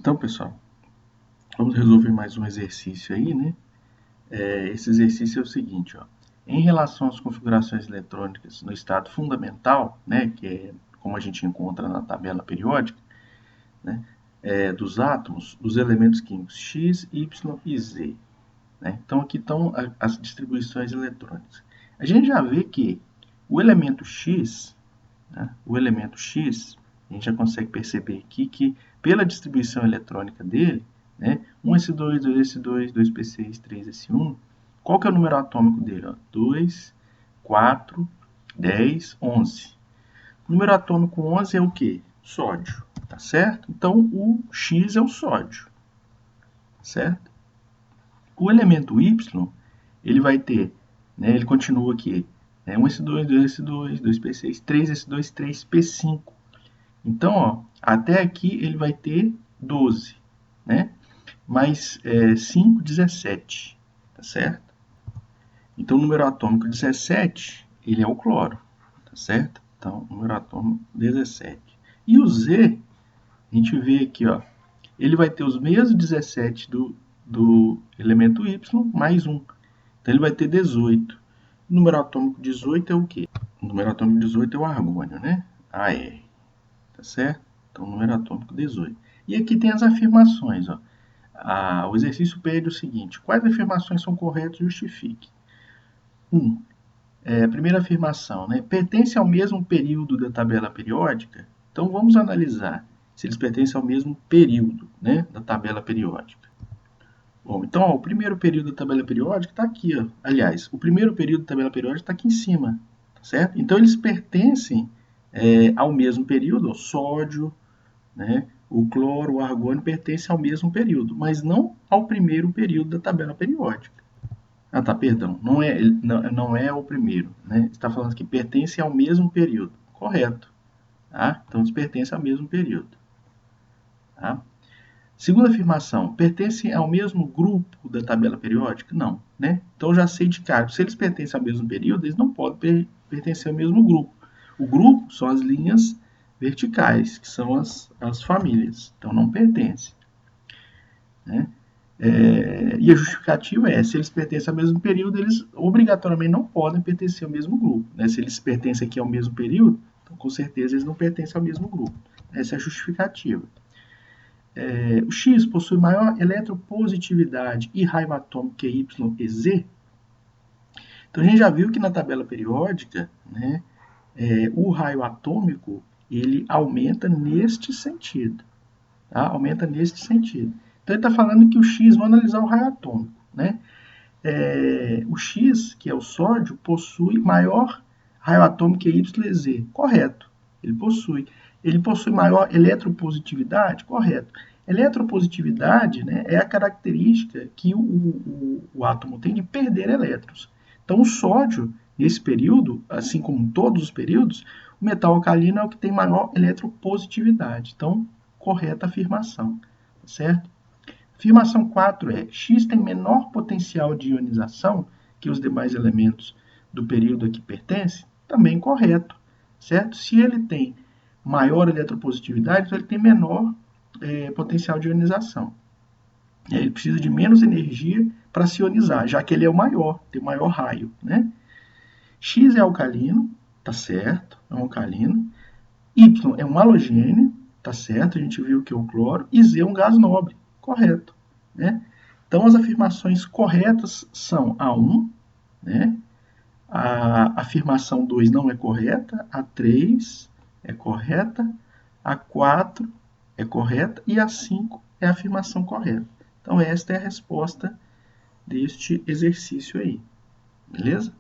Então, pessoal, vamos resolver mais um exercício aí, né? Esse exercício é o seguinte, ó. Em relação às configurações eletrônicas no estado fundamental, né, que é como a gente encontra na tabela periódica, né, dos átomos, os elementos químicos X, Y e Z. Né? Então, aqui estão as distribuições eletrônicas. A gente já vê que o elemento X, né, a gente já consegue perceber aqui que, pela distribuição eletrônica dele, né, 1s2, 2s2, 2p6, 3s1, qual que é o número atômico dele? Ó? 2, 4, 10, 11. O número atômico 11 é o quê? Sódio, tá certo? Então, o X é o sódio, certo? O elemento Y, ele vai ter, né, ele continua aqui, 1s2, 2s2, 2p6, 3s2, 3p5. Então, ó, até aqui ele vai ter 12, né? Mais 5, 17, tá certo? Então, o número atômico 17, ele é o cloro, tá certo? Então, número atômico 17. E o Z, a gente vê aqui, ó, ele vai ter os mesmos 17 do elemento Y mais 1. Então, ele vai ter 18. O número atômico 18 é o quê? O número atômico 18 é o argônio, né? AR, tá certo? Então, número atômico 18. E aqui tem as afirmações, ó. O exercício pede o seguinte: quais afirmações são corretas? Justifique. 1. Primeira afirmação, né? Pertence ao mesmo período da tabela periódica? Então, vamos analisar se eles pertencem ao mesmo período, né, da tabela periódica. Bom, então, ó, o primeiro período da tabela periódica está aqui, ó. Aliás, o primeiro período da tabela periódica está aqui em cima, tá certo? Então, eles pertencem ao mesmo período, o sódio, né? O cloro, o argônio pertencem ao mesmo período, mas não ao primeiro período da tabela periódica. Ah, tá, perdão, não é o primeiro, né? Está falando que pertence ao mesmo período, correto, tá? Então, eles pertencem ao mesmo período, tá? Segunda afirmação, pertencem ao mesmo grupo da tabela periódica? Não, né? Então, eu já sei de cara, se eles pertencem ao mesmo período, eles não podem pertencer ao mesmo grupo. O grupo são as linhas verticais, que são as famílias, então não pertencem, né? E a justificativa é, se eles pertencem ao mesmo período, eles obrigatoriamente não podem pertencer ao mesmo grupo, né? Se eles pertencem aqui ao mesmo período, então com certeza eles não pertencem ao mesmo grupo. Essa é a justificativa. O X possui maior eletropositividade e raio atômico que Y e Z. Então, a gente já viu que na tabela periódica, né, o raio atômico ele aumenta neste sentido. Tá? Aumenta neste sentido. Então, ele está falando que o X, vamos analisar o raio atômico. Né? O X, que é o sódio, possui maior raio atômico que Y e Z. Correto. Ele possui. Ele possui maior eletropositividade? Correto. Eletropositividade, né, é a característica que o átomo tem de perder elétrons. Então, o sódio, nesse período, assim como todos os períodos, o metal alcalino é o que tem maior eletropositividade. Então, correta afirmação, certo? Afirmação 4 é: X tem menor potencial de ionização que os demais elementos do período a que pertence? Também correto, certo? Se ele tem maior eletropositividade, então ele tem menor potencial de ionização. Ele precisa de menos energia para se ionizar, já que ele é o maior, tem o maior raio, né? X é alcalino, tá certo, é um alcalino. Y é um halogênio, tá certo, a gente viu que é o cloro. E Z é um gás nobre, correto, né? Então, as afirmações corretas são a 1, né? A afirmação 2 não é correta, a 3 é correta, a 4 é correta e a 5 é a afirmação correta. Então, esta é a resposta deste exercício aí, beleza?